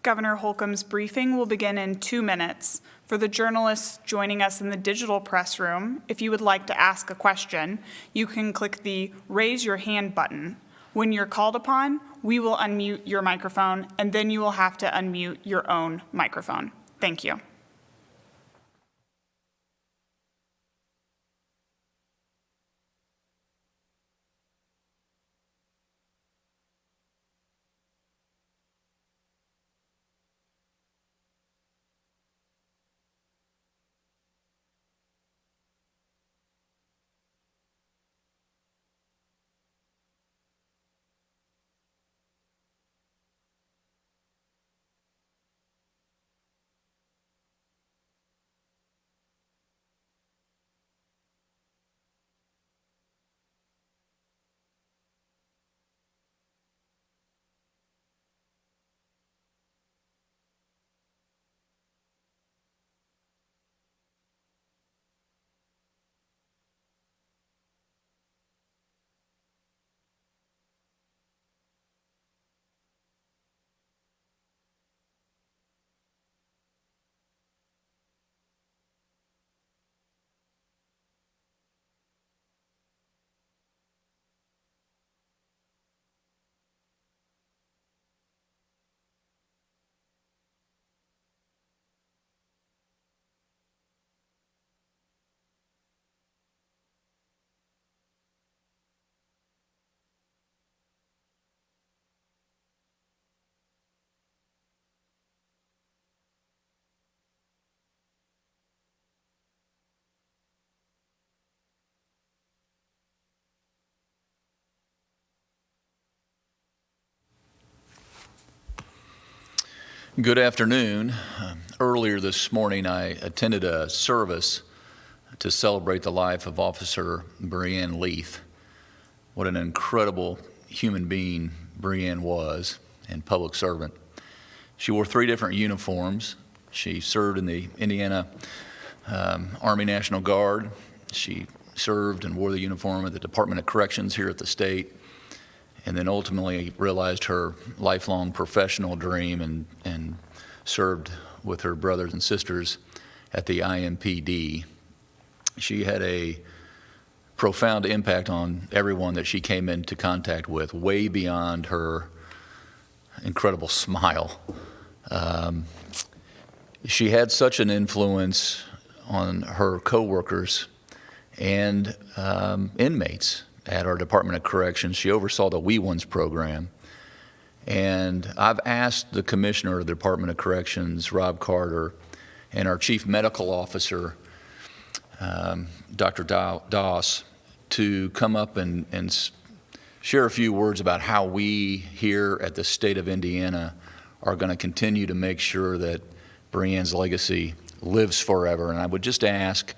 Governor Holcomb's briefing will begin in 2 minutes. For the journalists joining us in the digital press room, if you would like to ask a question, you can click the Raise Your Hand button. When you're called upon, we will unmute your microphone, and then you will have to unmute your own microphone. Thank you. Good afternoon. Earlier this morning, I attended a service to celebrate the life of Officer Breanne Leith. What an incredible human being Breanne was and public servant. She wore 3 different uniforms. She served in the Indiana Army National Guard. She served and wore the uniform at the Department of Corrections here at the state, and then ultimately realized her lifelong professional dream and served with her brothers and sisters at the IMPD. She had a profound impact on everyone that she came into contact with, way beyond her incredible smile. She had such an influence on her coworkers and inmates at our Department of Corrections. She oversaw the We Ones program. And I've asked the commissioner of the Department of Corrections, Rob Carter, and our chief medical officer, Dr. Doss, to come up and share a few words about how we here at the state of Indiana are going to continue to make sure that Breanne's legacy lives forever. And I would just ask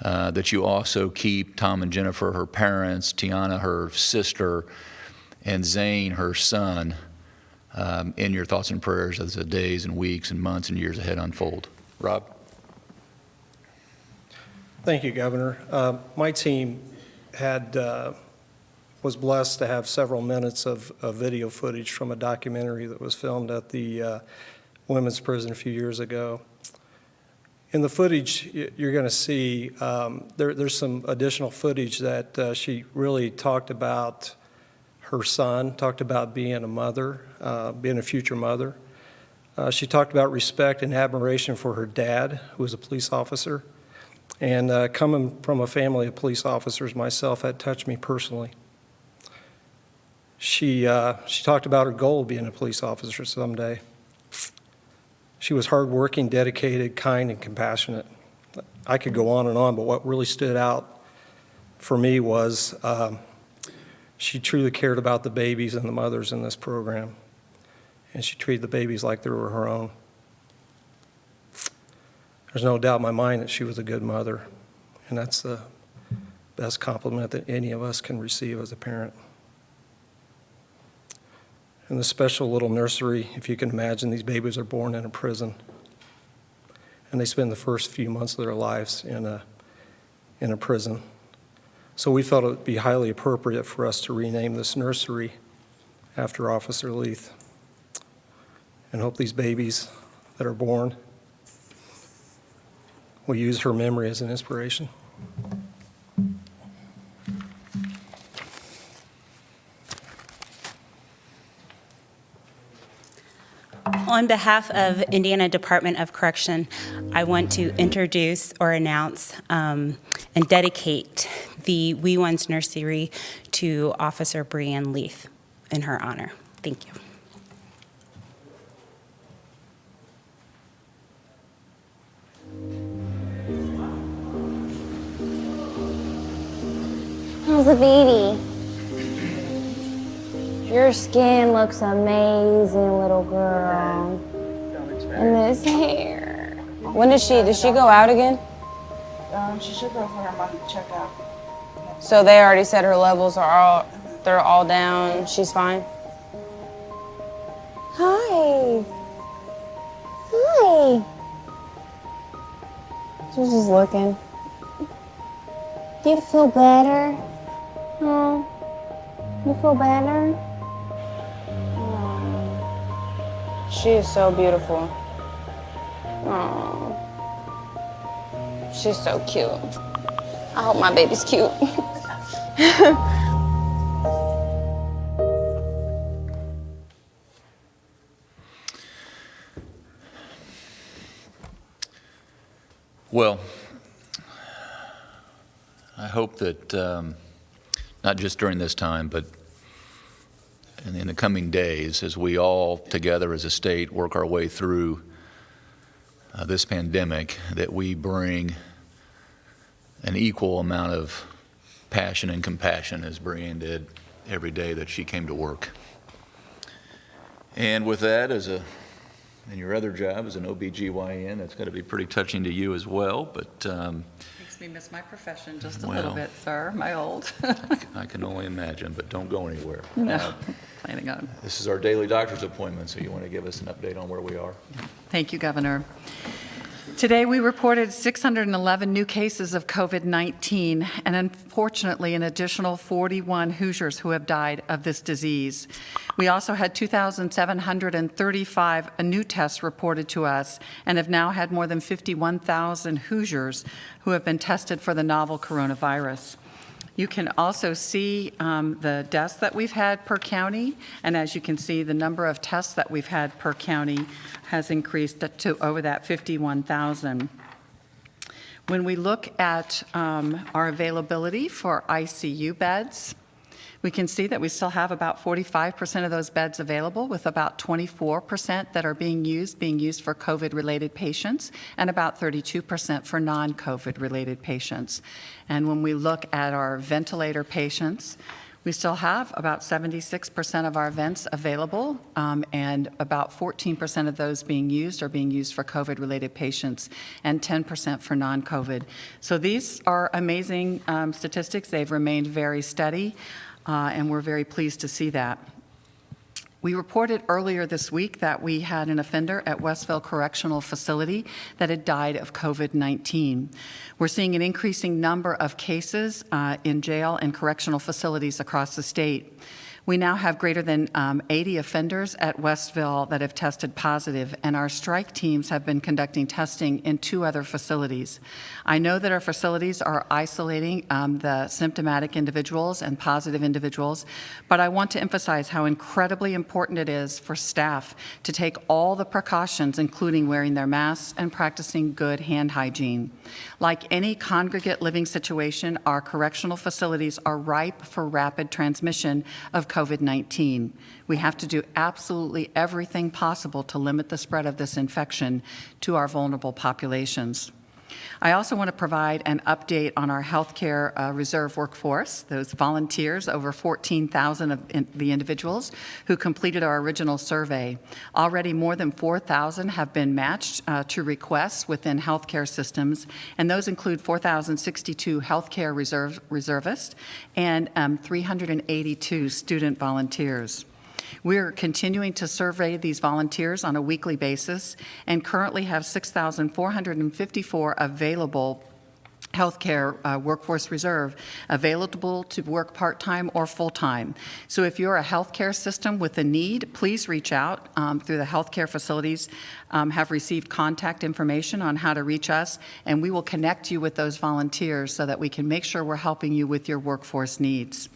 that you also keep Tom and Jennifer, her parents, Tiana, her sister, and Zane, her son, in your thoughts and prayers as the days and weeks and months and years ahead unfold. Rob? Thank you, Governor. My team was blessed to have several minutes of video footage from a documentary that was filmed at the women's prison a few years ago. In the footage, you're going to see there's some additional footage that she really talked about her son, talked about being a mother, being a future mother. She talked about respect and admiration for her dad, who was a police officer. And coming from a family of police officers myself, that touched me personally. She talked about her goal of being a police officer someday. She was hardworking, dedicated, kind, and compassionate. I could go on, but what really stood out for me was she truly cared about the babies and the mothers in this program, and she treated the babies like they were her own. There's no doubt in my mind that she was a good mother, and that's the best compliment that any of us can receive as a parent. In the special little nursery, if you can imagine, these babies are born in a prison, and they spend the first few months of their lives in a prison. So we felt it would be highly appropriate for us to rename this nursery after Officer Leith. and hope these babies that are born will use her memory as an inspiration. On behalf of Indiana Department of Correction, I want to introduce or announce and dedicate the We Ones Nursery to Officer Breanne Leith in her honor. Thank you. How's the baby? Your skin looks amazing, little girl. And this hair. When does she go out again? She should go for her monthly checkup. So they already said her levels are all down. She's fine. Hi. Hi. She's just looking. Do you feel better? Huh? You feel better? She is so beautiful. Oh, she's so cute. I hope my baby's cute. Well, I hope that not just during this time, but in the coming days, as we all together as a state work our way through this pandemic, that we bring an equal amount of passion and compassion as Breanne did every day that she came to work. And with that, in your other job as an OBGYN, that's got to be pretty touching to you as well, but Makes me miss my profession just a Well. little bit, sir, my old. I can only imagine, but don't go anywhere. No, planning on. This is our daily doctor's appointment, so you want to give us an update on where we are? Thank you, Governor. Today, we reported 611 new cases of COVID-19, and unfortunately, an additional 41 Hoosiers who have died of this disease. We also had 2,735 new tests reported to us, and have now had more than 51,000 Hoosiers who have been tested for the novel coronavirus. You can also see the deaths that we've had per county, and as you can see, the number of tests that we've had per county has increased to over that 51,000. When we look at our availability for ICU beds, we can see that we still have about 45% of those beds available, with about 24% that are being used for COVID-related patients, and about 32% for non-COVID related patients. And when we look at our ventilator patients, we still have about 76% of our vents available, and about 14% of those being used are being used for COVID-related patients, and 10% for non-COVID. So these are amazing statistics. They've remained very steady. And we're very pleased to see that. We reported earlier this week that we had an offender at Westville Correctional Facility that had died of COVID-19. We're seeing an increasing number of cases in jail and correctional facilities across the state. We now have greater than 80 offenders at Westville that have tested positive, and our strike teams have been conducting testing in 2 other facilities. I know that our facilities are isolating the symptomatic individuals and positive individuals, but I want to emphasize how incredibly important it is for staff to take all the precautions, including wearing their masks and practicing good hand hygiene. Like any congregate living situation, our correctional facilities are ripe for rapid transmission of COVID-19. We have to do absolutely everything possible to limit the spread of this infection to our vulnerable populations. I also want to provide an update on our healthcare reserve workforce, those volunteers, over 14,000 of the individuals who completed our original survey. Already more than 4,000 have been matched to requests within healthcare systems, and those include 4,062 healthcare reservists and 382 student volunteers. We're continuing to survey these volunteers on a weekly basis and currently have 6,454 available healthcare workforce reserve available to work part-time or full-time. So if you're a healthcare system with a need, please reach out through the healthcare facilities, have received contact information on how to reach us, and we will connect you with those volunteers so that we can make sure we're helping you with your workforce needs.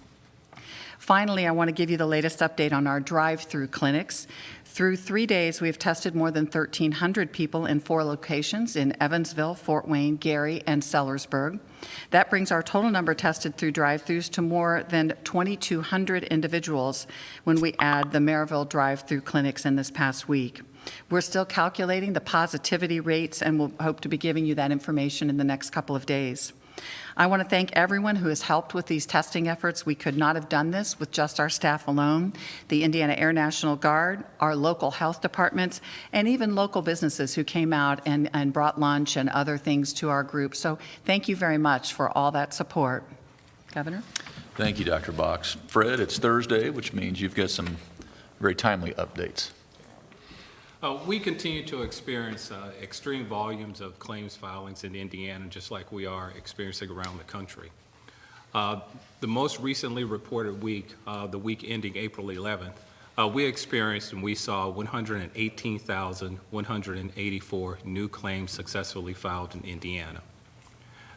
Finally, I want to give you the latest update on our drive-through clinics. Through 3 days, we've tested more than 1,300 people in 4 locations in Evansville, Fort Wayne, Gary, and Sellersburg. That brings our total number tested through drive-thrus to more than 2,200 individuals when we add the Maryville drive-through clinics in this past week. We're still calculating the positivity rates, and we'll hope to be giving you that information in the next couple of days. I want to thank everyone who has helped with these testing efforts. We could not have done this with just our staff alone, the Indiana Air National Guard, our local health departments, and even local businesses who came out and brought lunch and other things to our group. So thank you very much for all that support. Governor? Thank you, Dr. Box. Fred, it's Thursday, which means you've got some very timely updates. We continue to experience extreme volumes of claims filings in Indiana, just like we are experiencing around the country. The most recently reported week, the week ending April 11th, we experienced and we saw 118,184 new claims successfully filed in Indiana.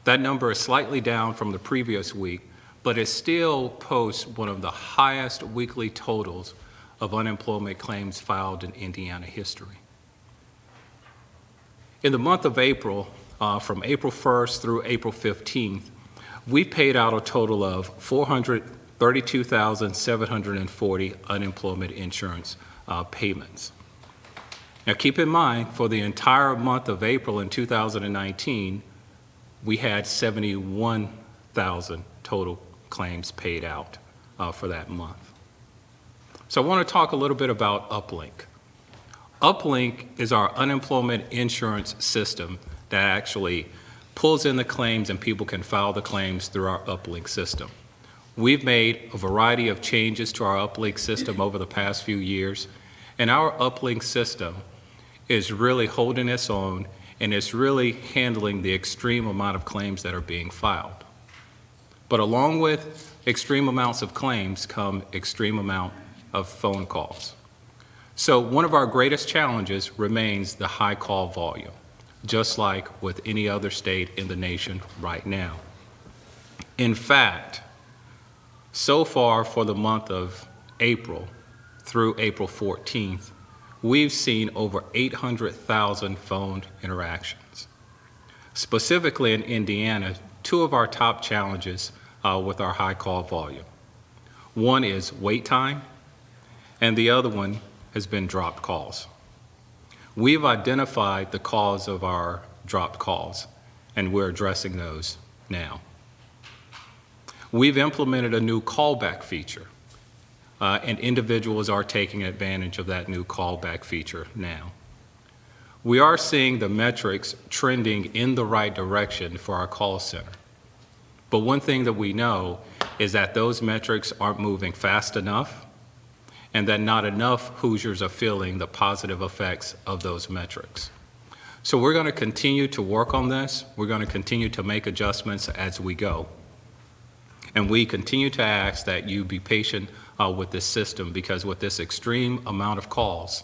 That number is slightly down from the previous week, but it still posts one of the highest weekly totals of unemployment claims filed in Indiana history. In the month of April, from April 1st through April 15th, we paid out a total of 432,740 unemployment insurance payments. Now keep in mind, for the entire month of April in 2019, we had 71,000 total claims paid out for that month. So I want to talk a little bit about Uplink. Uplink is our unemployment insurance system that actually pulls in the claims and people can file the claims through our Uplink system. We've made a variety of changes to our Uplink system over the past few years, and our Uplink system is really holding its own, and it's really handling the extreme amount of claims that are being filed. But along with extreme amounts of claims come extreme amount of phone calls. So one of our greatest challenges remains the high call volume, just like with any other state in the nation right now. In fact, so far for the month of April through April 14th, we've seen over 800,000 phone interactions. Specifically in Indiana, 2 of our top challenges with our high call volume. One is wait time, and the other one has been dropped calls. We've identified the cause of our dropped calls, and we're addressing those now. We've implemented a new callback feature, and individuals are taking advantage of that new callback feature now. We are seeing the metrics trending in the right direction for our call center. But one thing that we know is that those metrics aren't moving fast enough, and that not enough Hoosiers are feeling the positive effects of those metrics. So we're going to continue to work on this. We're going to continue to make adjustments as we go. And we continue to ask that you be patient with this system, because with this extreme amount of calls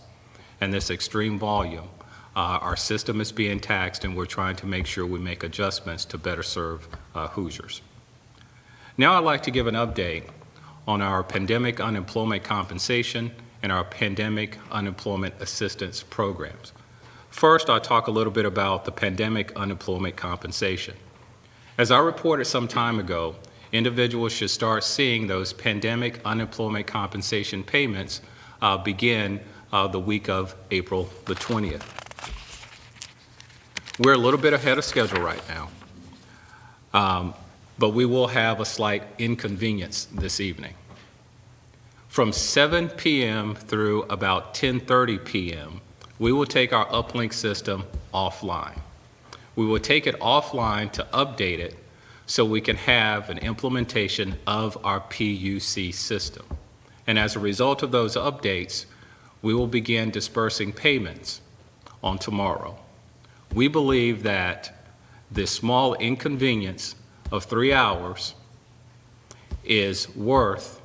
and this extreme volume, our system is being taxed, and we're trying to make sure we make adjustments to better serve Hoosiers. Now I'd like to give an update on our pandemic unemployment compensation and our pandemic unemployment assistance programs. First, I'll talk a little bit about the pandemic unemployment compensation. As I reported some time ago, individuals should start seeing those pandemic unemployment compensation payments begin the week of April the 20th. We're a little bit ahead of schedule right now, but we will have a slight inconvenience this evening. From 7 p.m. through about 10:30 p.m., we will take our Uplink system offline. We will take it offline to update it so we can have an implementation of our PUC system. And as a result of those updates, we will begin dispersing payments on tomorrow. We believe that this small inconvenience of 3 hours is worth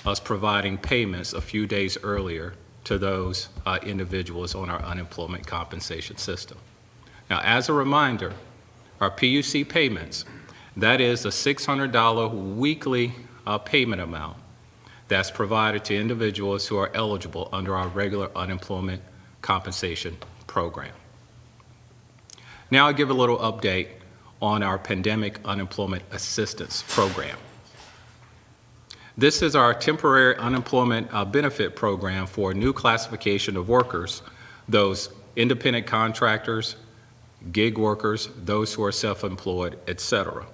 us providing payments a few days earlier to those individuals on our unemployment compensation system. Now, as a reminder, our PUC payments, that is a $600 weekly payment amount that's provided to individuals who are eligible under our regular unemployment compensation program. Now I'll give a little update on our pandemic unemployment assistance program. This is our temporary unemployment benefit program for a new classification of workers, those independent contractors, gig workers, those who are self-employed, etc.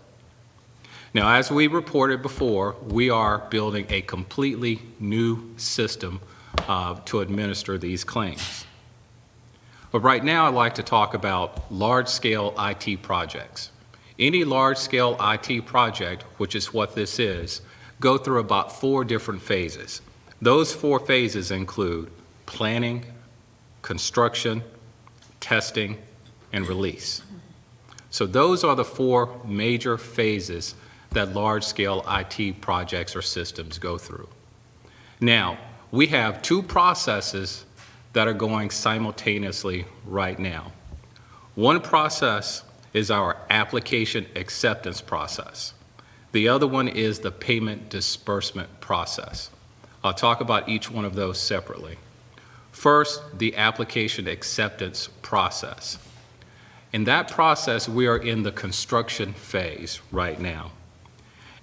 Now, as we reported before, we are building a completely new system to administer these claims. But right now, I'd like to talk about large-scale IT projects. Any large-scale IT project, which is what this is, go through about 4 different phases. Those 4 phases include planning, construction, testing, and release. So those are the 4 major phases that large-scale IT projects or systems go through. Now, we have 2 processes that are going simultaneously right now. One process is our application acceptance process. The other one is the payment disbursement process. I'll talk about each one of those separately. First, the application acceptance process. In that process, we are in the construction phase right now.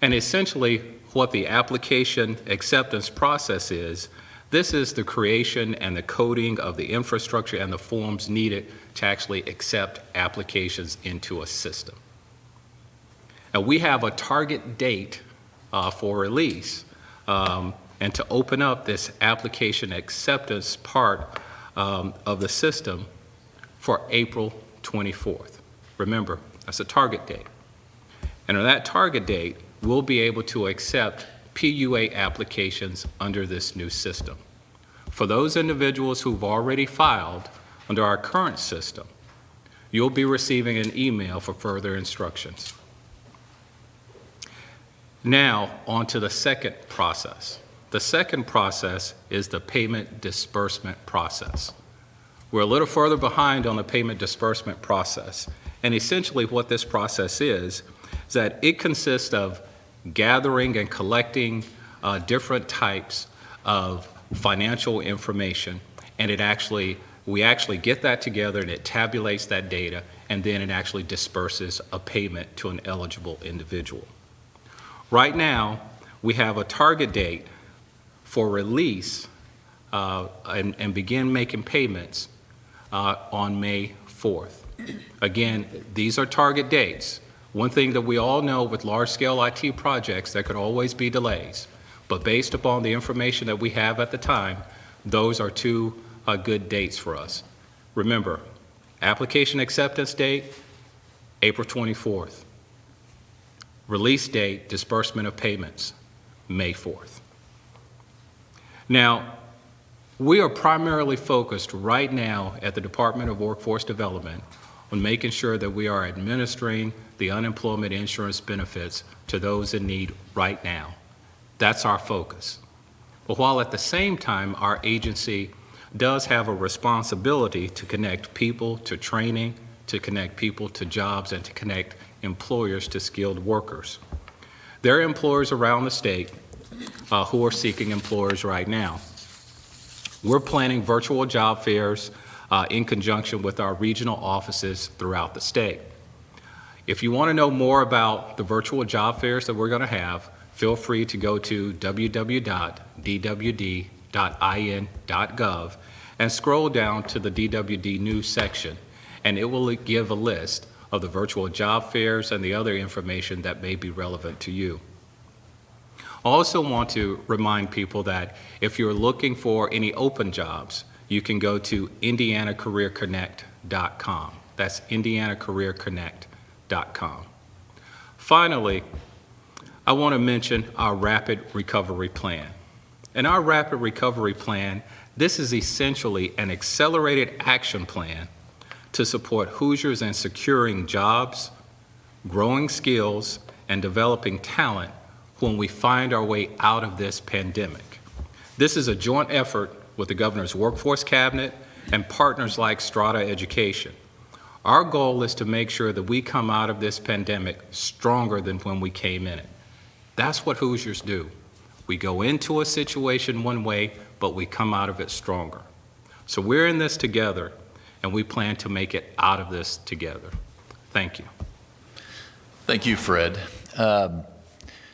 And essentially, what the application acceptance process is, this is the creation and the coding of the infrastructure and the forms needed to actually accept applications into a system. Now, we have a target date for release and to open up this application acceptance part of the system for April 24th. Remember, that's a target date. And on that target date, we'll be able to accept PUA applications under this new system. For those individuals who've already filed under our current system, you'll be receiving an email for further instructions. Now, on to the second process. The second process is the payment disbursement process. We're a little further behind on the payment disbursement process. And essentially what this process is that it consists of gathering and collecting different types of financial information, and we actually get that together and it tabulates that data, and then it actually disperses a payment to an eligible individual. Right now, we have a target date for release and begin making payments on May 4th. Again, these are target dates. One thing that we all know with large-scale IT projects, there could always be delays. But based upon the information that we have at the time, those are 2 good dates for us. Remember, application acceptance date, April 24th. Release date, disbursement of payments, May 4th. Now, we are primarily focused right now at the Department of Workforce Development on making sure that we are administering the unemployment insurance benefits to those in need right now. That's our focus. But while at the same time, our agency does have a responsibility to connect people to training, to connect people to jobs, and to connect employers to skilled workers. There are employers around the state who are seeking employers right now. We're planning virtual job fairs in conjunction with our regional offices throughout the state. If you want to know more about the virtual job fairs that we're going to have, feel free to go to www.dwd.in.gov and scroll down to the DWD News section, and it will give a list of the virtual job fairs and the other information that may be relevant to you. I also want to remind people that if you're looking for any open jobs, you can go to indianacareerconnect.com. That's indianacareerconnect.com. Finally, I want to mention our Rapid Recovery Plan. In our Rapid Recovery Plan, this is essentially an accelerated action plan to support Hoosiers in securing jobs, growing skills, and developing talent when we find our way out of this pandemic. This is a joint effort with the Governor's Workforce Cabinet and partners like Strata Education. Our goal is to make sure that we come out of this pandemic stronger than when we came in it. That's what Hoosiers do. We go into a situation one way, but we come out of it stronger. So we're in this together, and we plan to make it out of this together. Thank you. Thank you, Fred.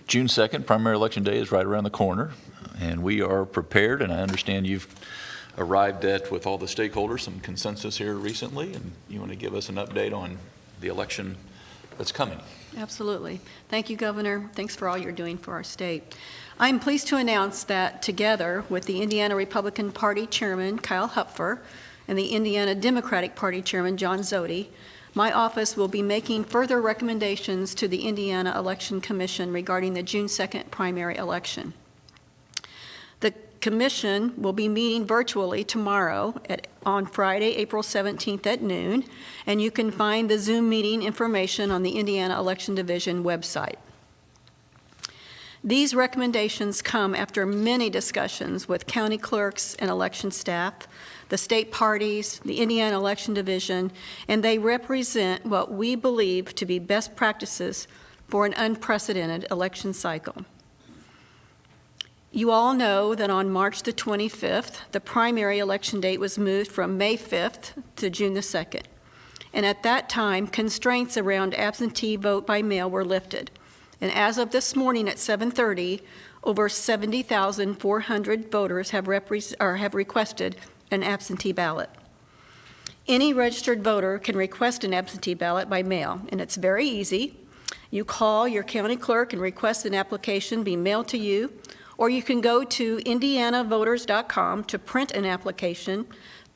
June 2nd, primary election day is right around the corner, and we are prepared, and I understand you've arrived at, with all the stakeholders, some consensus here recently, and you want to give us an update on the election that's coming. Absolutely. Thank you, Governor. Thanks for all you're doing for our state. I'm pleased to announce that together with the Indiana Republican Party Chairman, Kyle Hupfer, and the Indiana Democratic Party Chairman, John Zodi, my office will be making further recommendations to the Indiana Election Commission regarding the June 2nd primary election. The Commission will be meeting virtually tomorrow on Friday, April 17th at noon, and you can find the Zoom meeting information on the Indiana Election Division website. These recommendations come after many discussions with county clerks and election staff, the state parties, the Indiana Election Division, and they represent what we believe to be best practices for an unprecedented election cycle. You all know that on March the 25th, the primary election date was moved from May 5th to June the 2nd. And at that time, constraints around absentee vote by mail were lifted. And as of this morning at 7:30, over 70,400 voters have requested an absentee ballot. Any registered voter can request an absentee ballot by mail, and it's very easy. You call your county clerk and request an application be mailed to you, or you can go to indianavoters.com to print an application,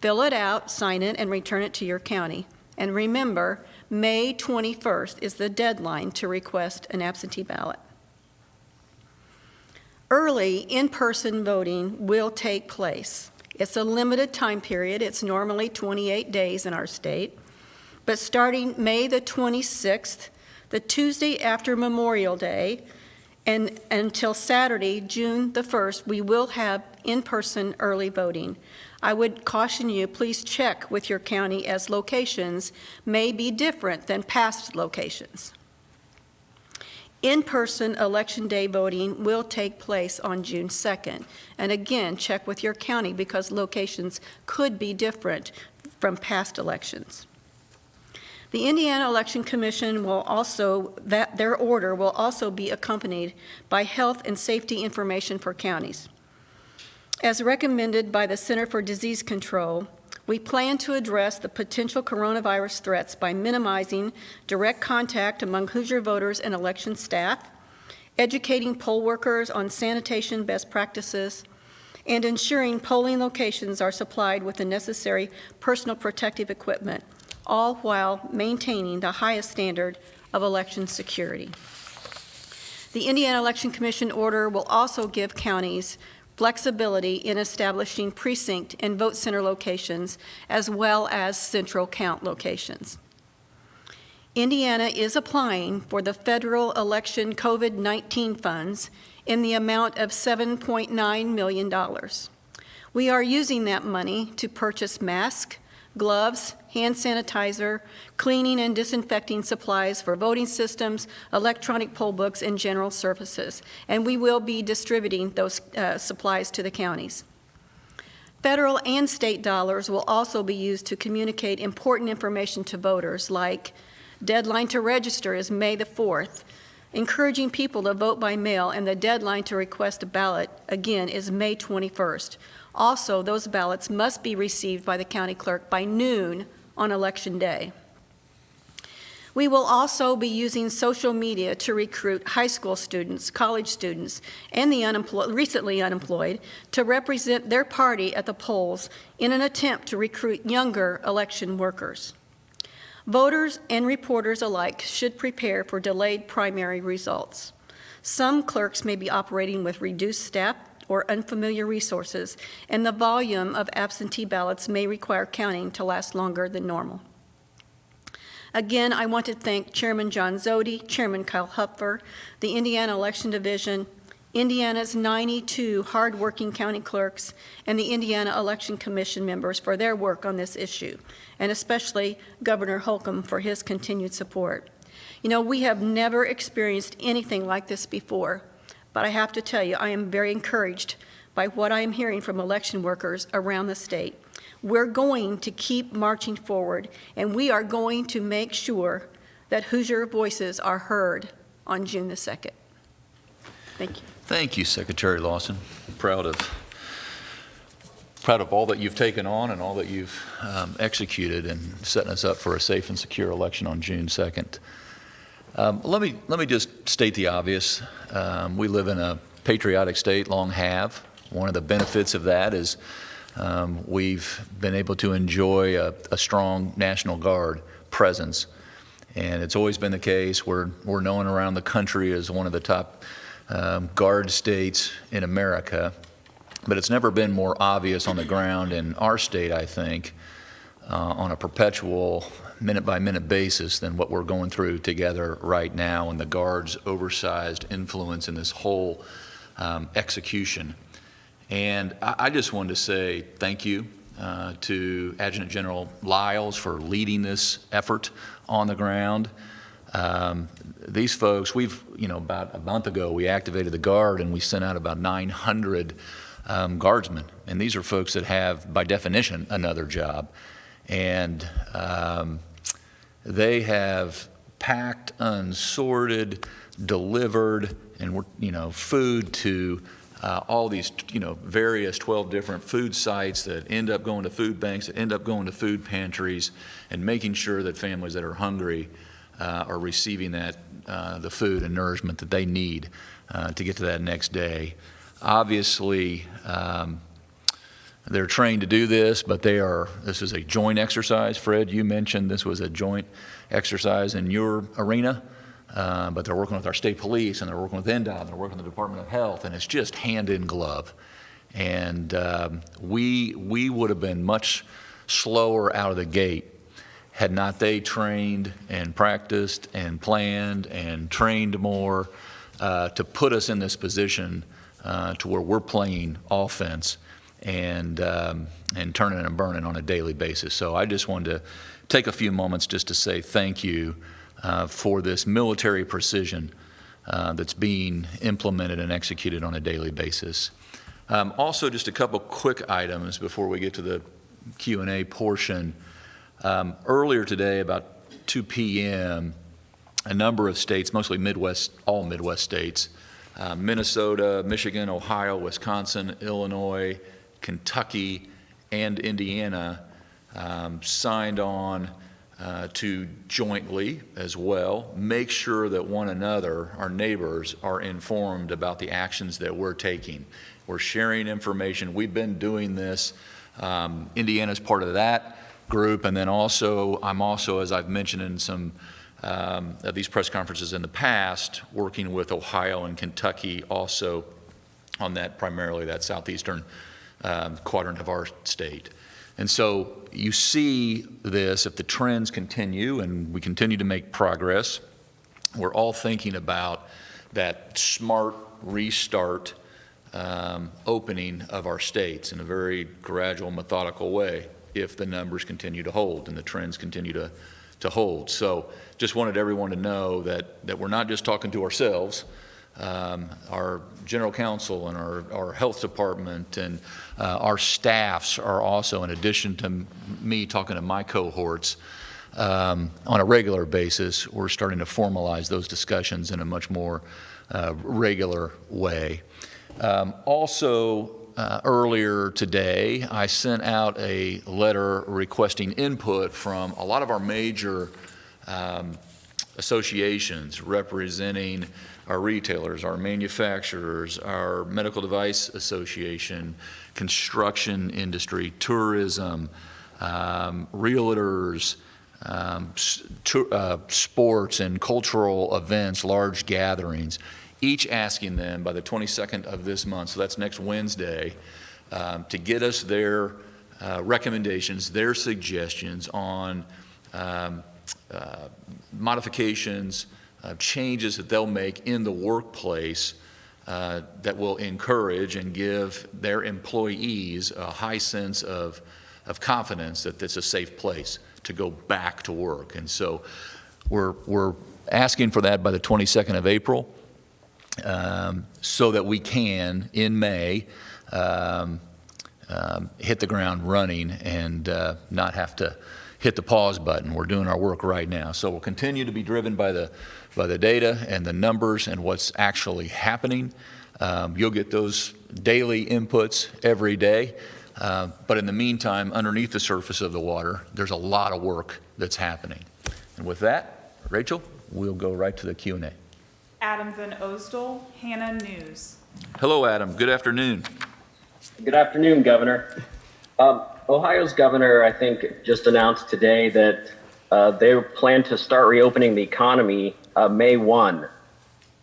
fill it out, sign it, and return it to your county. And remember, May 21st is the deadline to request an absentee ballot. Early in-person voting will take place. It's a limited time period. It's normally 28 days in our state. But starting May the 26th, the Tuesday after Memorial Day, and until Saturday, June the 1st, we will have in-person early voting. I would caution you, please check with your county as locations may be different than past locations. In-person Election Day voting will take place on June 2nd. And again, check with your county because locations could be different from past elections. The Indiana Election Commission will also, their order will also be accompanied by health and safety information for counties. As recommended by the Center for Disease Control, we plan to address the potential coronavirus threats by minimizing direct contact among Hoosier voters and election staff, educating poll workers on sanitation best practices, and ensuring polling locations are supplied with the necessary personal protective equipment, all while maintaining the highest standard of election security. The Indiana Election Commission order will also give counties flexibility in establishing precinct and vote center locations, as well as central count locations. Indiana is applying for the federal election COVID-19 funds in the amount of $7.9 million. We are using that money to purchase masks, gloves, hand sanitizer, cleaning and disinfecting supplies for voting systems, electronic poll books, and general services. And we will be distributing those supplies to the counties. Federal and state dollars will also be used to communicate important information to voters, like deadline to register is May the 4th, encouraging people to vote by mail, and the deadline to request a ballot, again, is May 21st. Also, those ballots must be received by the county clerk by noon on Election Day. We will also be using social media to recruit high school students, college students, and the recently unemployed to represent their party at the polls in an attempt to recruit younger election workers. Voters and reporters alike should prepare for delayed primary results. Some clerks may be operating with reduced staff or unfamiliar resources, and the volume of absentee ballots may require counting to last longer than normal. Again, I want to thank Chairman John Zodi, Chairman Kyle Hupfer, the Indiana Election Division, Indiana's 92 hardworking county clerks, and the Indiana Election Commission members for their work on this issue, and especially Governor Holcomb for his continued support. You know, we have never experienced anything like this before, but I have to tell you, I am very encouraged by what I am hearing from election workers around the state. We're going to keep marching forward, and we are going to make sure that Hoosier voices are heard on June the 2nd. Thank you. Thank you, Secretary Lawson. Proud of all that you've taken on and all that you've executed in setting us up for a safe and secure election on June 2nd. Let me just state the obvious. We live in a patriotic state, long have. One of the benefits of that is we've been able to enjoy a strong National Guard presence. And it's always been the case. We're known around the country as one of the top Guard states in America. But it's never been more obvious on the ground in our state, I think, on a perpetual minute-by-minute basis than what we're going through together right now and the Guard's oversized influence in this whole execution. And I just wanted to say thank you to Adjutant General Lyles for leading this effort on the ground. These folks, about a month ago, we activated the Guard and we sent out about 900 guardsmen. And these are folks that have, by definition, another job. And they have packed, unsorted, delivered, and food to all these, various 12 different food sites that end up going to food banks, that end up going to food pantries, and making sure that families that are hungry are receiving the food and nourishment that they need to get to that next day. Obviously, they're trained to do this, but this is a joint exercise. Fred, you mentioned this was a joint exercise in your arena, but they're working with our state police, and they're working with NDOT, and they're working with the Department of Health, and it's just hand in glove. And we would have been much slower out of the gate had not they trained and practiced and planned and trained more to put us in this position to where we're playing offense and turning and burning on a daily basis. So I just wanted to take a few moments just to say thank you for this military precision that's being implemented and executed on a daily basis. Also, just a couple quick items before we get to the Q&A portion. Earlier today, about 2 p.m., a number of states, mostly all Midwest states, Minnesota, Michigan, Ohio, Wisconsin, Illinois, Kentucky, and Indiana signed on to jointly as well make sure that one another, our neighbors, are informed about the actions that we're taking. We're sharing information. We've been doing this. Indiana's part of that group, and then I'm also, as I've mentioned in some of these press conferences in the past, working with Ohio and Kentucky also on primarily that southeastern quadrant of our state. And so you see this, if the trends continue and we continue to make progress, we're all thinking about that smart restart opening of our states in a very gradual, methodical way if the numbers continue to hold and the trends continue to hold. So just wanted everyone to know that we're not just talking to ourselves. Our general counsel and our health department and our staffs are also, in addition to me talking to my cohorts on a regular basis, we're starting to formalize those discussions in a much more regular way. Earlier today, I sent out a letter requesting input from a lot of our major associations representing our retailers, our manufacturers, our medical device association, construction industry, tourism, realtors, sports and cultural events, large gatherings, each asking them by the 22nd of this month, so that's next Wednesday, to get us their recommendations, their suggestions on modifications, changes that they'll make in the workplace that will encourage and give their employees a high sense of confidence that it's a safe place to go back to work. And so we're asking for that by the 22nd of April so that we can, in May, hit the ground running and not have to hit the pause button. We're doing our work right now. So we'll continue to be driven by the data and the numbers and what's actually happening. You'll get those daily inputs every day. But in the meantime, underneath the surface of the water, there's a lot of work that's happening. And with that, Rachel, we'll go right to the Q&A. Adam Van Oosdel, Hannah News. Hello, Adam. Good afternoon. Good afternoon, Governor. Ohio's governor, I think, just announced today that they plan to start reopening the economy May 1.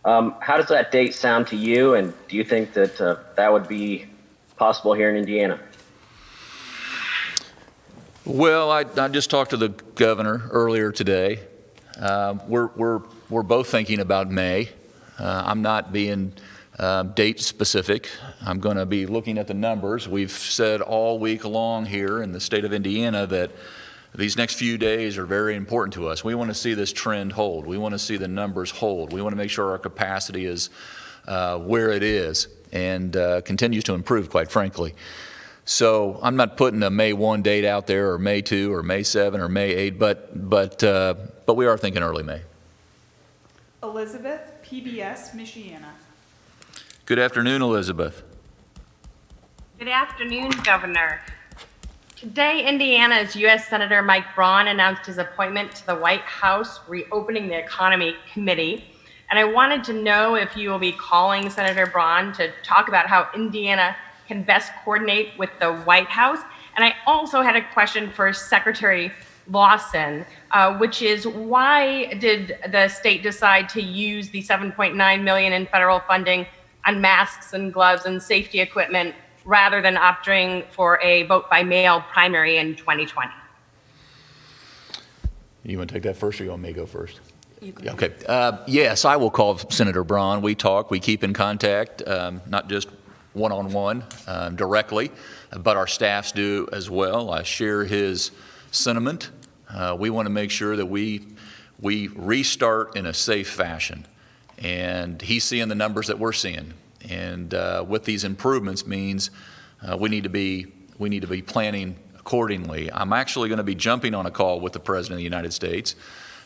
How does that date sound to you, and do you think that that would be possible here in Indiana? Well, I just talked to the governor earlier today. We're both thinking about May. I'm not being date specific. I'm going to be looking at the numbers. We've said all week long here in the state of Indiana that these next few days are very important to us. We want to see this trend hold. We want to see the numbers hold. We want to make sure our capacity is where it is and continues to improve, quite frankly. So I'm not putting a May 1 date out there, or May 2, or May 7, or May 8, but we are thinking early May. Elizabeth, PBS, Michiana. Good afternoon, Elizabeth. Good afternoon, Governor. Today, Indiana's U.S. Senator Mike Braun announced his appointment to the White House Reopening the Economy Committee. And I wanted to know if you will be calling Senator Braun to talk about how Indiana can best coordinate with the White House. And I also had a question for Secretary Lawson, which is, why did the state decide to use the $7.9 million in federal funding on masks and gloves and safety equipment rather than opting for a vote-by-mail primary in 2020? You want to take that first, or you want me to go first? Okay. Yes, I will call Senator Braun. We talk, we keep in contact, not just one-on-one directly, but our staffs do as well. I share his sentiment. We want to make sure that we restart in a safe fashion. And he's seeing the numbers that we're seeing. And with these improvements means we need to be planning accordingly. I'm actually going to be jumping on a call with the President of the United States.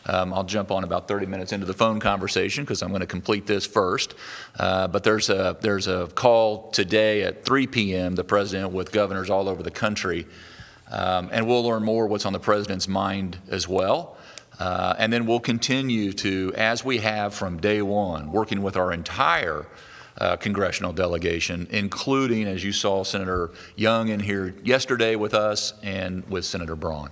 I'll jump on about 30 minutes into the phone conversation because I'm going to complete this first. But there's a call today at 3 p.m., the President with governors all over the country. And we'll learn more what's on the President's mind as well. And then we'll continue to, as we have from day one, working with our entire congressional delegation, including, as you saw, Senator Young in here yesterday with us and with Senator Braun.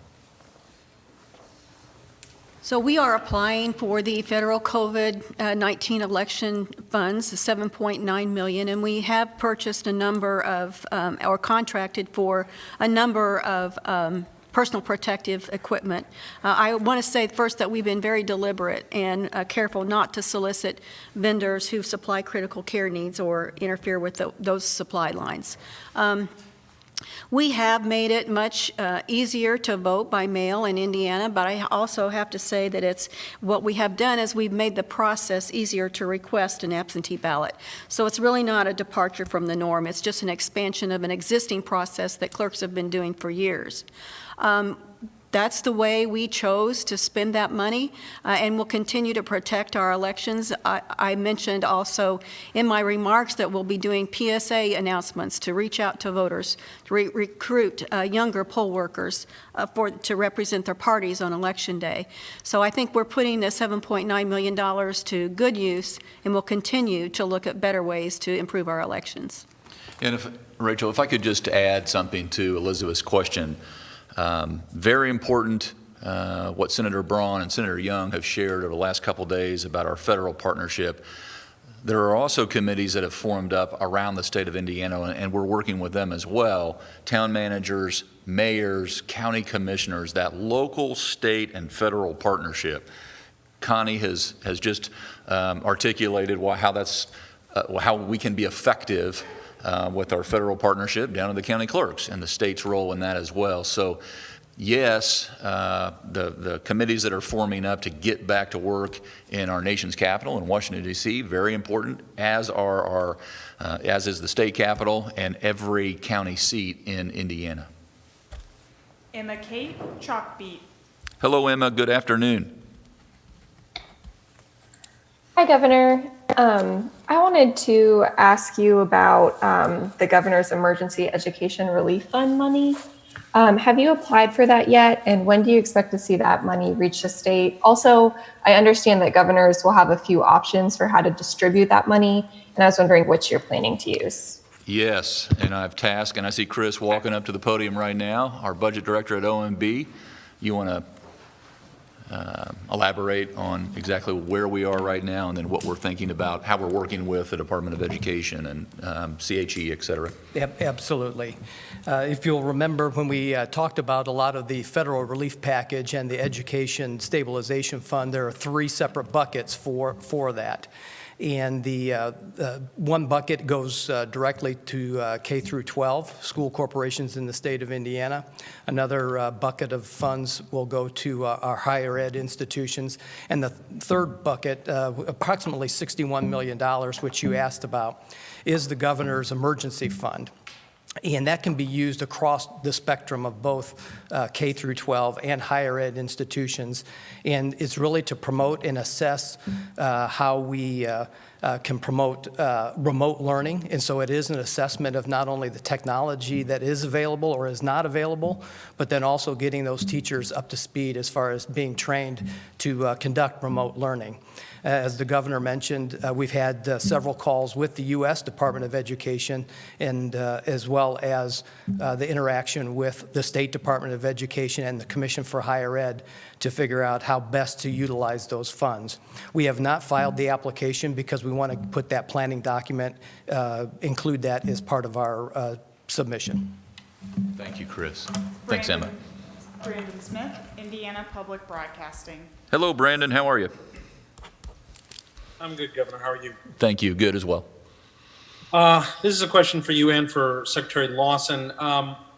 So we are applying for the federal COVID-19 election funds, the $7.9 million, and we have purchased a number of, or contracted for a number of personal protective equipment. I want to say first that we've been very deliberate and careful not to solicit vendors who supply critical care needs or interfere with those supply lines. We have made it much easier to vote by mail in Indiana, but I also have to say that it's what we have done is we've made the process easier to request an absentee ballot. So it's really not a departure from the norm. It's just an expansion of an existing process that clerks have been doing for years. That's the way we chose to spend that money, and we'll continue to protect our elections. I mentioned also in my remarks that we'll be doing PSA announcements to reach out to voters, to recruit younger poll workers to represent their parties on Election Day. So I think we're putting the $7.9 million to good use, and we'll continue to look at better ways to improve our elections. And Rachel, if I could just add something to Elizabeth's question. Very important what Senator Braun and Senator Young have shared over the last couple days about our federal partnership. There are also committees that have formed up around the state of Indiana, and we're working with them as well. Town managers, mayors, county commissioners, that local, state, and federal partnership. Connie has just articulated how we can be effective with our federal partnership down to the county clerks and the state's role in that as well. So yes, the committees that are forming up to get back to work in our nation's capital in Washington, D.C., very important, as is the state capitol and every county seat in Indiana. Emma Kate, Chalkbeat. Hello, Emma. Good afternoon. Hi, Governor. I wanted to ask you about the Governor's Emergency Education Relief Fund money. Have you applied for that yet? And when do you expect to see that money reach the state? Also, I understand that governors will have a few options for how to distribute that money, and I was wondering which you're planning to use. Yes, and I've tasked, and I see Chris walking up to the podium right now, our budget director at OMB. You want to elaborate on exactly where we are right now and then what we're thinking about, how we're working with the Department of Education and CHE, et cetera? Absolutely. If you'll remember when we talked about a lot of the federal relief package and the Education Stabilization Fund, there are 3 separate buckets for that. And the one bucket goes directly to K through 12 school corporations in the state of Indiana. Another bucket of funds will go to our higher ed institutions. And the third bucket, approximately $61 million, which you asked about, is the governor's emergency fund. And that can be used across the spectrum of both K through 12 and higher ed institutions. And it's really to promote and assess how we can promote remote learning. And so it is an assessment of not only the technology that is available or is not available, but then also getting those teachers up to speed as far as being trained to conduct remote learning. As the governor mentioned, we've had several calls with the U.S. Department of Education and as well as the interaction with the State Department of Education and the Commission for Higher Ed to figure out how best to utilize those funds. We have not filed the application because we want to put that planning document, include that as part of our submission. Thank you, Chris. Thanks, Emma. Brandon Smith, Indiana Public Broadcasting. Hello, Brandon. How are you? I'm good, Governor. How are you? Thank you. Good as well. This is a question for you and for Secretary Lawson.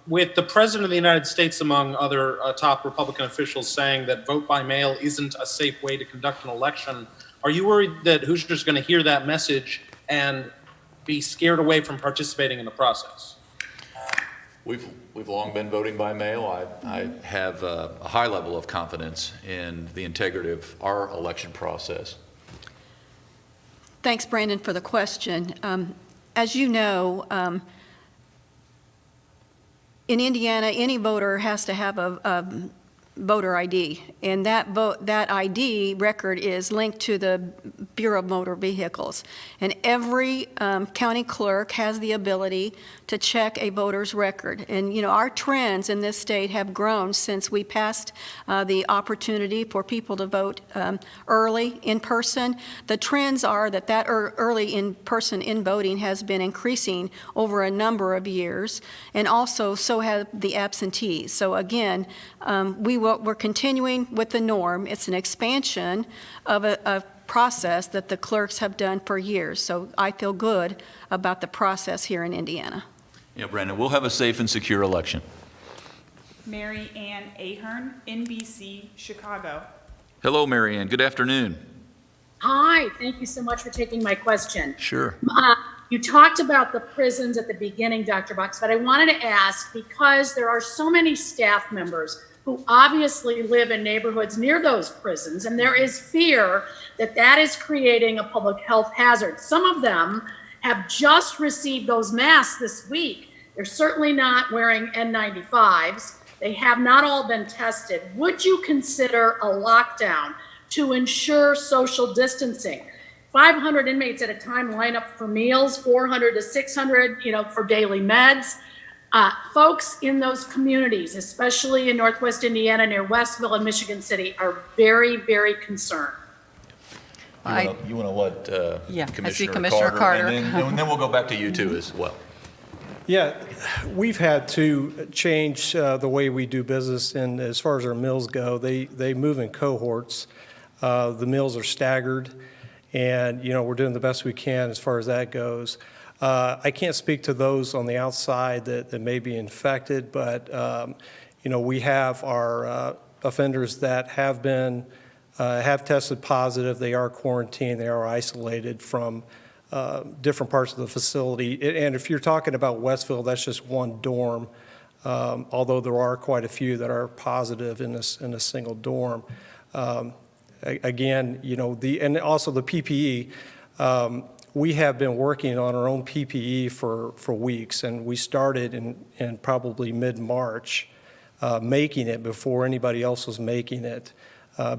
With the President of the United States, among other top Republican officials, saying that vote by mail isn't a safe way to conduct an election, are you worried that Hoosiers are going to hear that message and be scared away from participating in the process? We've long been voting by mail. I have a high level of confidence in the integrity of our election process. Thanks, Brandon, for the question. As you know, in Indiana, any voter has to have a voter ID, and that ID record is linked to the Bureau of Motor Vehicles. And every county clerk has the ability to check a voter's record. And, you know, our trends in this state have grown since we passed the opportunity for people to vote early in person. The trends are that early in person in voting has been increasing over a number of years, and also so have the absentees. So again, we're continuing with the norm. It's an expansion of a process that the clerks have done for years. So I feel good about the process here in Indiana. Yeah, Brandon, we'll have a safe and secure election. Mary Ann Ahern, NBC, Chicago. Hello, Mary Ann. Good afternoon. Hi, thank you so much for taking my question. Sure. You talked about the prisons at the beginning, Dr. Box, but I wanted to ask, because there are so many staff members who obviously live in neighborhoods near those prisons, and there is fear that that is creating a public health hazard. Some of them have just received those masks this week. They're certainly not wearing N95s. They have not all been tested. Would you consider a lockdown to ensure social distancing? 500 inmates at a time line up for meals, 400 to 600, for daily meds. Folks in those communities, especially in Northwest Indiana near Westville and Michigan City, are very, very concerned. You want to let Yeah, I see Commissioner Commissioner Carter. And then we'll go back to you too as well. Yeah, we've had to change the way we do business, and as far as our meals go, they move in cohorts. The meals are staggered, and, we're doing the best we can as far as that goes. I can't speak to those on the outside that may be infected, but, we have our offenders that have tested positive. They are quarantined. They are isolated from different parts of the facility. And if you're talking about Westfield, that's just one dorm, although there are quite a few that are positive in a single dorm. Again, and also the PPE. We have been working on our own PPE for weeks, and we started in probably mid-March, making it before anybody else was making it,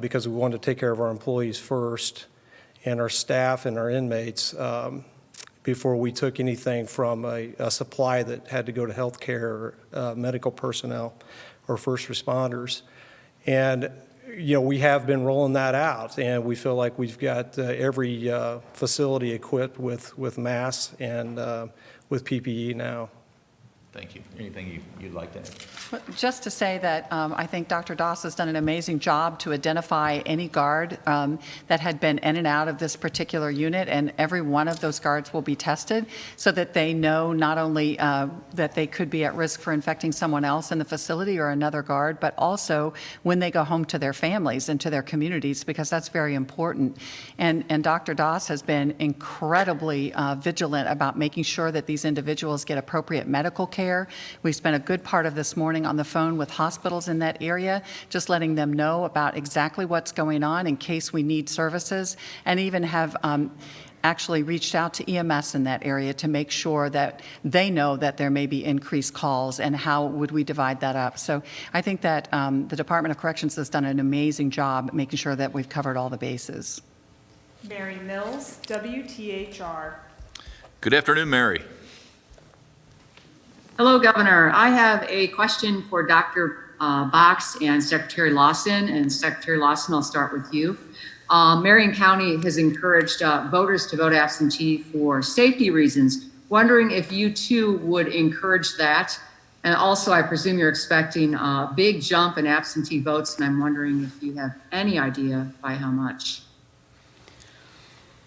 because we wanted to take care of our employees first and our staff and our inmates before we took anything from a supply that had to go to healthcare, medical personnel, or first responders. And we have been rolling that out, and we feel like we've got every facility equipped with masks and with PPE now. Thank you. Anything you'd like to add? Just to say that I think Dr. Doss has done an amazing job to identify any guard that had been in and out of this particular unit, and every one of those guards will be tested so that they know not only that they could be at risk for infecting someone else in the facility or another guard, but also when they go home to their families and to their communities, because that's very important. And Dr. Doss has been incredibly vigilant about making sure that these individuals get appropriate medical care. We spent a good part of this morning on the phone with hospitals in that area, just letting them know about exactly what's going on in case we need services, and even have actually reached out to EMS in that area to make sure that they know that there may be increased calls and how would we divide that up. So I think that the Department of Corrections has done an amazing job making sure that we've covered all the bases. Mary Mills, WTHR. Good afternoon, Mary. Hello, Governor. I have a question for Dr. Box and Secretary Lawson. And Secretary Lawson, I'll start with you. Marion County has encouraged voters to vote absentee for safety reasons. Wondering if you too would encourage that. And also, I presume you're expecting a big jump in absentee votes, and I'm wondering if you have any idea by how much.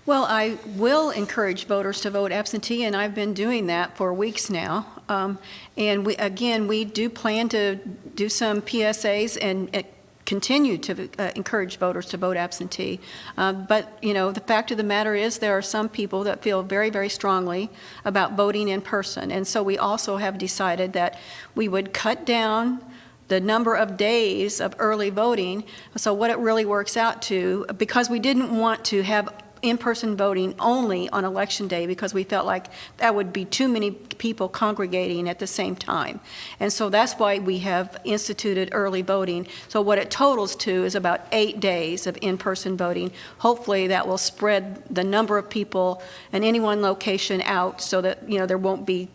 Well, I will encourage voters to vote absentee, and I've been doing that for weeks now. And we do plan to do some PSAs and continue to encourage voters to vote absentee. But, the fact of the matter is there are some people that feel very, very strongly about voting in person. And so we also have decided that we would cut down the number of days of early voting. So what it really works out to, because we didn't want to have in-person voting only on election day because we felt like that would be too many people congregating at the same time. And so that's why we have instituted early voting. So what it totals to is about 8 days of in-person voting. Hopefully that will spread the number of people in any one location out so that, there won't be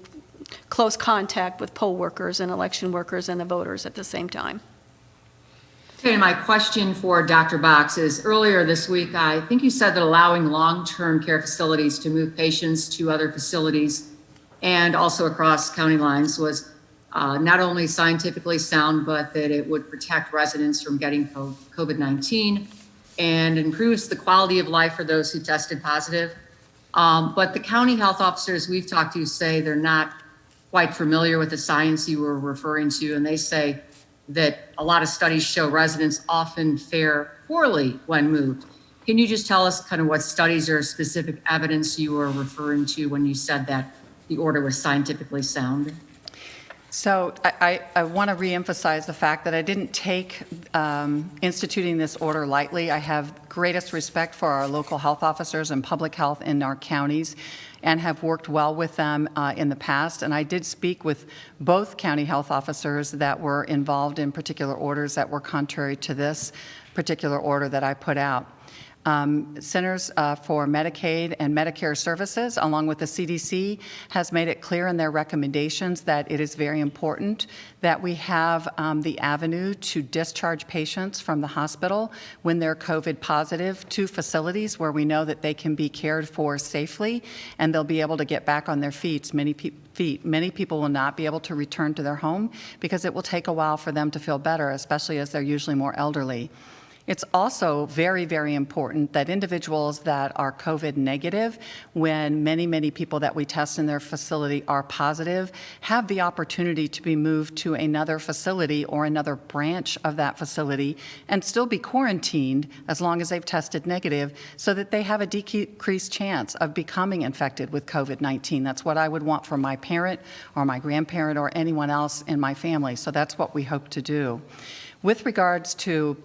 close contact with poll workers and election workers and the voters at the same time. Okay, my question for Dr. Box is, earlier this week, I think you said that allowing long-term care facilities to move patients to other facilities and also across county lines was not only scientifically sound, but that it would protect residents from getting COVID-19 and improves the quality of life for those who tested positive. But the county health officers we've talked to say they're not quite familiar with the science you were referring to, and they say that a lot of studies show residents often fare poorly when moved. Can you just tell us kind of what studies or specific evidence you were referring to when you said that the order was scientifically sound? So I want to reemphasize the fact that I didn't take instituting this order lightly. I have greatest respect for our local health officers and public health in our counties and have worked well with them in the past. And I did speak with both county health officers that were involved in particular orders that were contrary to this particular order that I put out. Centers for Medicaid and Medicare Services, along with the CDC, has made it clear in their recommendations that it is very important that we have the avenue to discharge patients from the hospital when they're COVID positive to facilities where we know that they can be cared for safely and they'll be able to get back on their feet. Many people will not be able to return to their home because it will take a while for them to feel better, especially as they're usually more elderly. It's also very, very important that individuals that are COVID negative, when many people that we test in their facility are positive, have the opportunity to be moved to another facility or another branch of that facility and still be quarantined as long as they've tested negative so that they have a decreased chance of becoming infected with COVID-19. That's what I would want for my parent or my grandparent or anyone else in my family. So that's what we hope to do. With regards to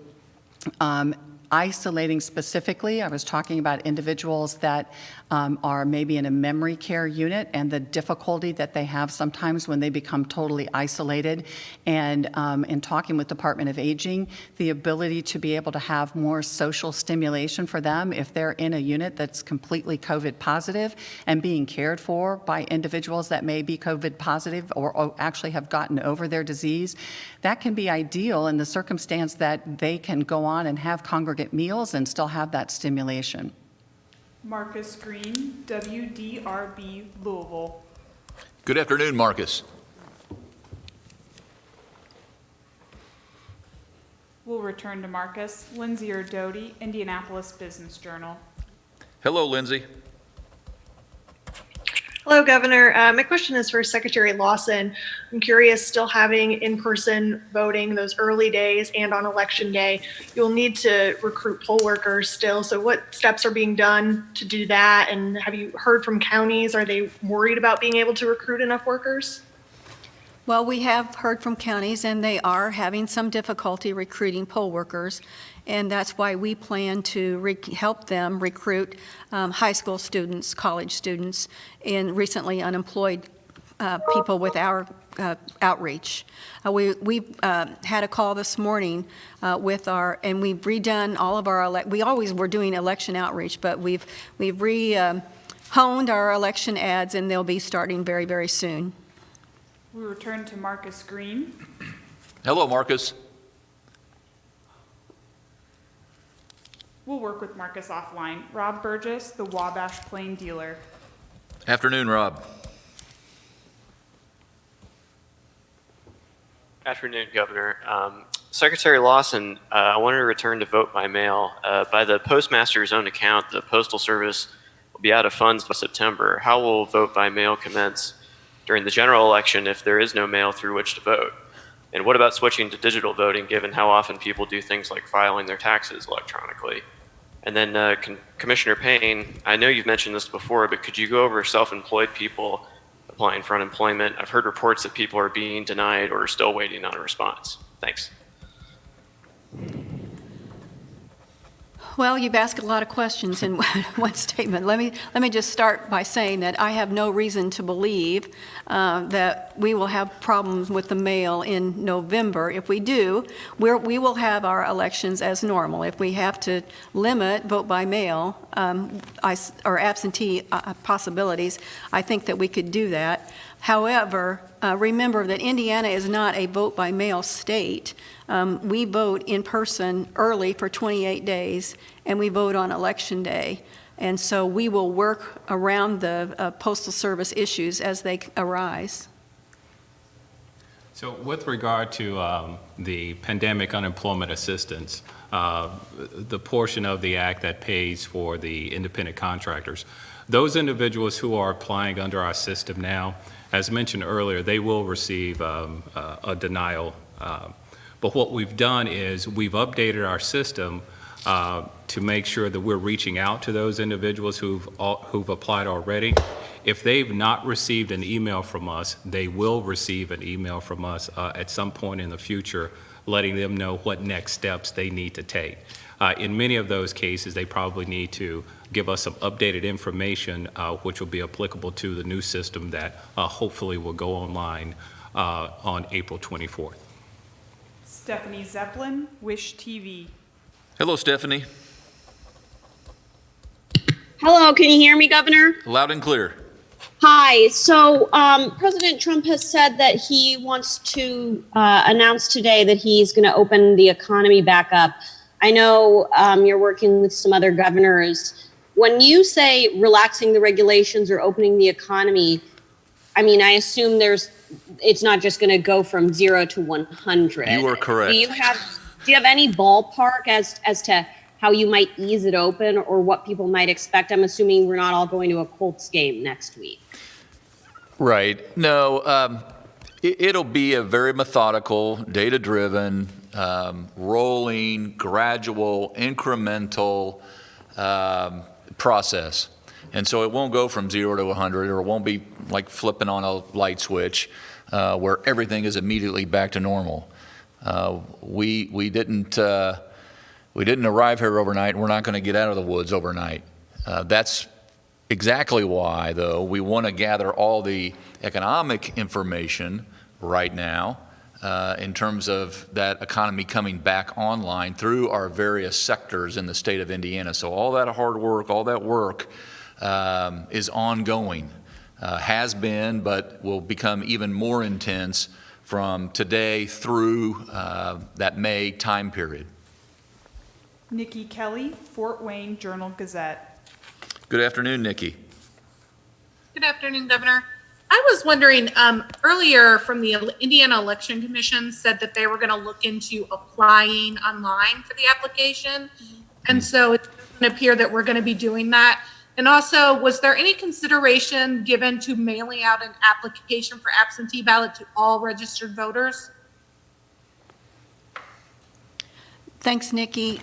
isolating specifically, I was talking about individuals that are maybe in a memory care unit and the difficulty that they have sometimes when they become totally isolated. And in talking with Department of Aging, the ability to be able to have more social stimulation for them if they're in a unit that's completely COVID positive and being cared for by individuals that may be COVID positive or actually have gotten over their disease, that can be ideal in the circumstance that they can go on and have congregate meals and still have that stimulation. Marcus Green, WDRB, Louisville. Good afternoon, Marcus. We'll return to Marcus. Lindsay Doty, Indianapolis Business Journal. Hello, Lindsay. Hello, Governor. My question is for Secretary Lawson. I'm curious, still having in-person voting those early days and on election day, you'll need to recruit poll workers still. So what steps are being done to do that? And have you heard from counties? Are they worried about being able to recruit enough workers? Well, we have heard from counties, and they are having some difficulty recruiting poll workers, and that's why we plan to help them recruit high school students, college students, and recently unemployed people with our outreach. We had a call this morning and we've redone all of our, we always were doing election outreach, but we've honed our election ads, and they'll be starting very, very soon. We return to Marcus Green. Hello, Marcus. We'll work with Marcus offline. Rob Burgess, the Wabash Plain Dealer. Afternoon, Rob. Afternoon, Governor. Secretary Lawson, I wanted to return to vote by mail. By the postmaster's own account, the Postal Service will be out of funds by September. How will vote by mail commence during the general election if there is no mail through which to vote? And what about switching to digital voting, given how often people do things like filing their taxes electronically? And then Commissioner Payne, I know you've mentioned this before, but could you go over self-employed people applying for unemployment? I've heard reports that people are being denied or are still waiting on a response. Thanks. Well, you've asked a lot of questions in one statement. Let me just start by saying that I have no reason to believe that we will have problems with the mail in November. If we do, we will have our elections as normal. If we have to limit vote by mail or absentee possibilities, I think that we could do that. However, remember that Indiana is not a vote by mail state. We vote in person early for 28 days, and we vote on election day. And so we will work around the Postal Service issues as they arise. So with regard to the pandemic unemployment assistance, the portion of the act that pays for the independent contractors, those individuals who are applying under our system now, as mentioned earlier, they will receive a denial. But what we've done is we've updated our system to make sure that we're reaching out to those individuals who've applied already. If they've not received an email from us, they will receive an email from us at some point in the future, letting them know what next steps they need to take. In many of those cases, they probably need to give us some updated information, which will be applicable to the new system that hopefully will go online on April 24th. Stephanie Zeppelin, Wish TV. Hello, Stephanie. Hello, can you hear me, Governor? Loud and clear. Hi. So President Trump has said that he wants to announce today that he's going to open the economy back up. I know you're working with some other governors. When you say relaxing the regulations or opening the economy, I mean, I assume it's not just going to go from 0 to 100. You are correct. Do you have any ballpark as to how you might ease it open or what people might expect? I'm assuming we're not all going to a Colts game next week. Right. No, it'll be a very methodical, data-driven, rolling, gradual, incremental process. And so it won't go from 0 to 100, or it won't be like flipping on a light switch where everything is immediately back to normal. We didn't arrive here overnight, and we're not going to get out of the woods overnight. That's exactly why, though, we want to gather all the economic information right now in terms of that economy coming back online through our various sectors in the state of Indiana. So all that hard work, all that work is ongoing, has been, but will become even more intense from today through that May time period. Nikki Kelly, Fort Wayne Journal-Gazette. Good afternoon, Nikki. Good afternoon, Governor. I was wondering, earlier from the Indiana Election Commission said that they were going to look into applying online for the application. And so it doesn't appear that we're going to be doing that. And also, was there any consideration given to mailing out an application for absentee ballot to all registered voters? Thanks, Nikki.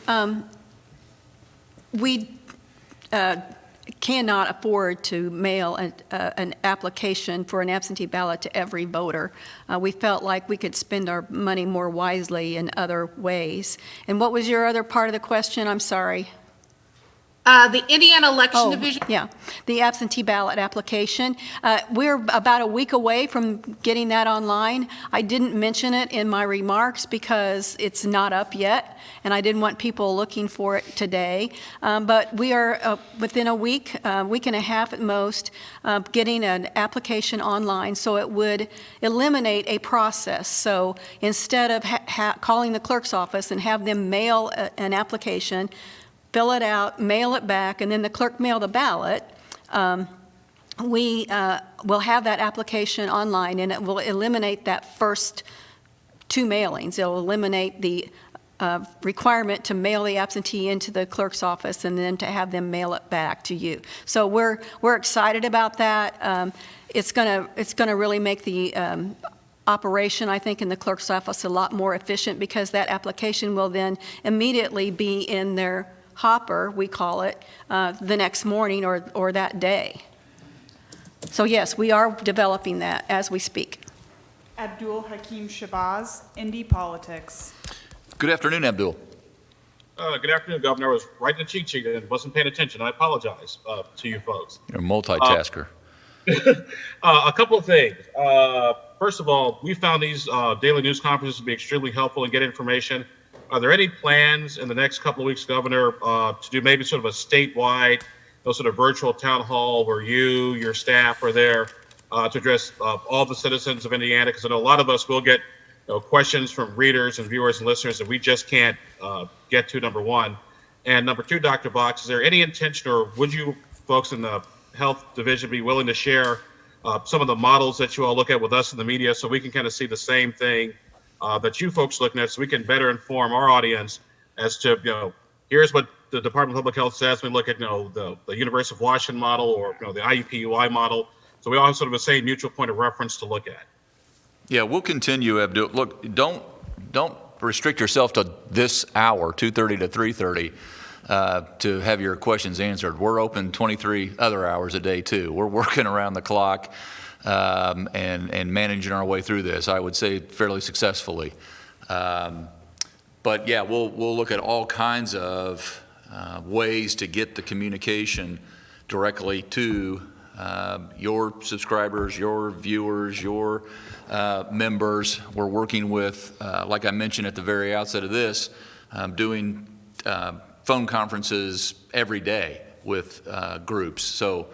We cannot afford to mail an application for an absentee ballot to every voter. We felt like we could spend our money more wisely in other ways. And what was your other part of the question? I'm sorry. The Indiana Election Division. Yeah, the absentee ballot application. We're about a week away from getting that online. I didn't mention it in my remarks because it's not up yet, and I didn't want people looking for it today. But we are within a week and a half at most, getting an application online, so it would eliminate a process. So instead of calling the clerk's office and have them mail an application, fill it out, mail it back, and then the clerk mail the ballot, we will have that application online, and it will eliminate that first 2 mailings. It will eliminate the requirement to mail the absentee into the clerk's office and then to have them mail it back to you. So we're excited about that. It's gonna really make the operation, I think, in the clerk's office a lot more efficient, because that application will then immediately be in their hopper, we call it, the next morning or that day. So yes, we are developing that as we speak. Abdul Hakim Shabazz, Indy Politics. Good afternoon, Abdul. Good afternoon, Governor. I was writing a cheat sheet and wasn't paying attention. I apologize to you folks. You're a multitasker. A couple of things. First of all, we found these daily news conferences to be extremely helpful and get information. Are there any plans in the next couple of weeks, Governor, to do maybe sort of a statewide, sort of virtual town hall where you, your staff are there to address all the citizens of Indiana? Because I know a lot of us will get questions from readers and viewers and listeners that we just can't get to, number one. And number two, Dr. Box, is there any intention, or would you folks in the health division be willing to share some of the models that you all look at with us in the media, so we can kind of see the same thing that you folks looking at, so we can better inform our audience as to, here's what the Department of Public Health says. We look at, the University of Washington model, or, the IUPUI model. So we all have sort of the same mutual point of reference to look at. Yeah, we'll continue, Abdul. Look, don't restrict yourself to this hour, 2:30 to 3:30, to have your questions answered. We're open 23 other hours a day, too. We're working around the clock and managing our way through this, I would say, fairly successfully. But yeah, we'll look at all kinds of ways to get the communication directly to your subscribers, your viewers, your members. We're working with, like I mentioned at the very outset of this, doing phone conferences every day with groups. So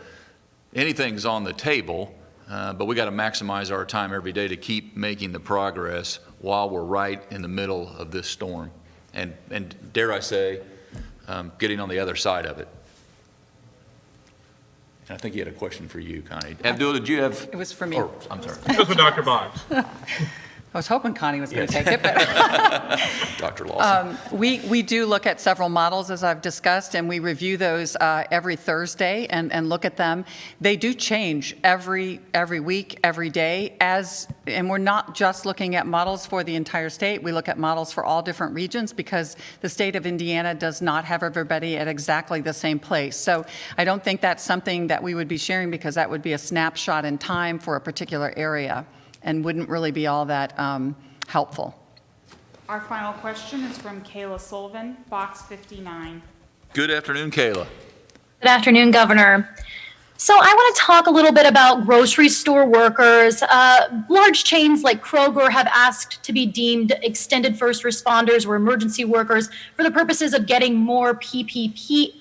anything's on the table, but we got to maximize our time every day to keep making the progress while we're right in the middle of this storm. And dare I say, getting on the other side of it. And I think he had a question for you, Connie. Abdul, did you have? It was for me. Oh, I'm sorry. It was for Dr. Boggs. I was hoping Connie was going to take it, but Dr. Lawson. we do look at several models, as I've discussed, and we review those every Thursday and look at them. They do change every week, every day, and we're not just looking at models for the entire state. We look at models for all different regions because the state of Indiana does not have everybody at exactly the same place. So I don't think that's something that we would be sharing because that would be a snapshot in time for a particular area and wouldn't really be all that helpful. Our final question is from Kayla Sullivan, Box 59. Good afternoon, Kayla. Good afternoon, Governor. So I want to talk a little bit about grocery store workers. Large chains like Kroger have asked to be deemed extended first responders or emergency workers for the purposes of getting more PPE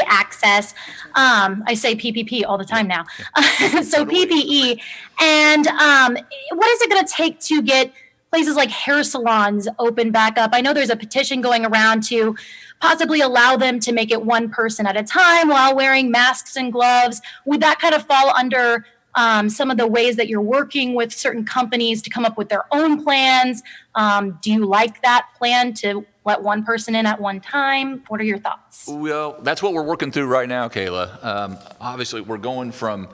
access. I say PPP all the time now. So PPE. And what is it going to take to get places like hair salons open back up? I know there's a petition going around to possibly allow them to make it one person at a time while wearing masks and gloves. Would that kind of fall under some of the ways that you're working with certain companies to come up with their own plans? Do you like that plan to let one person in at one time? What are your thoughts? Well, that's what we're working through right now, Kayla. Obviously, we're going from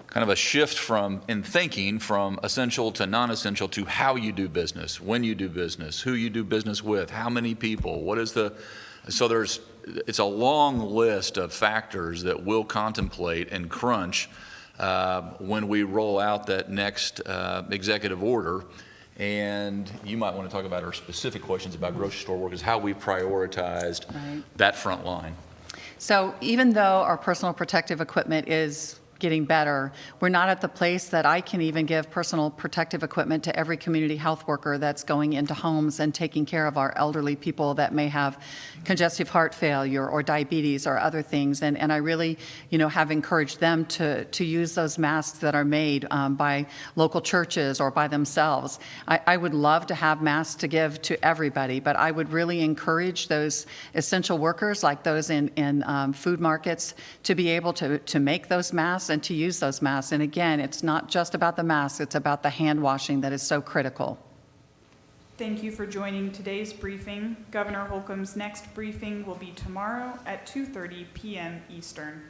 kind of a shift in thinking from essential to non-essential to how you do business, when you do business, who you do business with, how many people, what is the... So it's a long list of factors that we'll contemplate and crunch when we roll out that next executive order. And you might want to talk about our specific questions about grocery store workers, how we prioritized that front line. So even though our personal protective equipment is getting better, we're not at the place that I can even give personal protective equipment to every community health worker that's going into homes and taking care of our elderly people that may have congestive heart failure or diabetes or other things. And I really, have encouraged them to use those masks that are made by local churches or by themselves. I would love to have masks to give to everybody, but I would really encourage those essential workers like those in food markets to be able to make those masks and to use those masks. And again, it's not just about the masks, it's about the hand washing that is so critical. Thank you for joining today's briefing. Governor Holcomb's next briefing will be tomorrow at 2:30 p.m. Eastern.